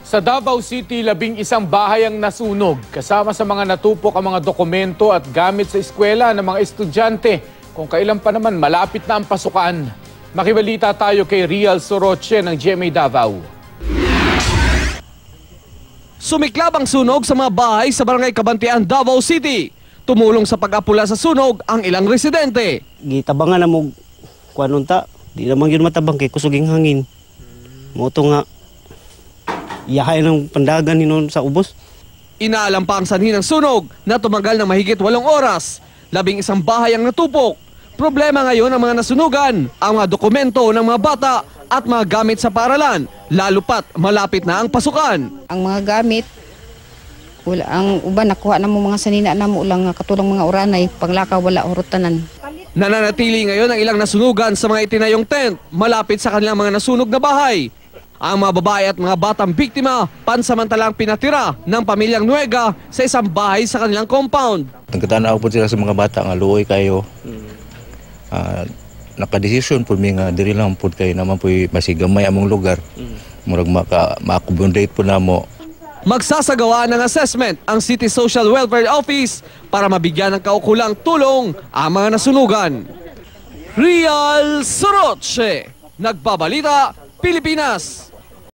Sa Davao City, 11 bahay ang nasunog. Kasama sa mga natupok ang mga dokumento at gamit sa eskwela ng mga estudyante. Kung kailan pa naman malapit na ang pasukan. Makibalita tayo kay Rial Soroche ng GMA Davao. Sumiklab ang sunog sa mga bahay sa Barangay Kabantian, Davao City. Tumulong sa pag-apula sa sunog ang ilang residente. Gitabangan na mo kuanunta, di naman yun matabang kay kusuging hangin. Moto nga iyahay ng pandagan hinon sa ubos. Inaalam pa ang sanhi ng sunog na tumagal ng mahigit 8 oras. 11 bahay ang natupok. Problema ngayon ang mga nasunugan, ang mga dokumento ng mga bata at mga gamit sa paaralan, lalo pat malapit na ang pasukan. Ang mga gamit, wala, ang uban nakuha na mo mga sanina na mo lang katulong mga uranay, panglakaw wala urutanan. Nananatili ngayon ang ilang nasunugan sa mga itinayong tent malapit sa kanilang mga nasunog na bahay. Ang mga babae at mga batang biktima pansamantalang pinatira ng pamilyang Nuega sa isang bahay sa kanilang compound. Nagkatanaw po sila sa mga bata nga luoy kayo. Nakadesisyon po mi nga diri lang po kayo naman po masigamay among lugar. Murag ma-accommodate po namo. Magsasagawa ng assessment ang City Social Welfare Office para mabigyan ng kaukulang tulong ang mga nasunugan. Rial Soroche, Nagbabalita, Pilipinas.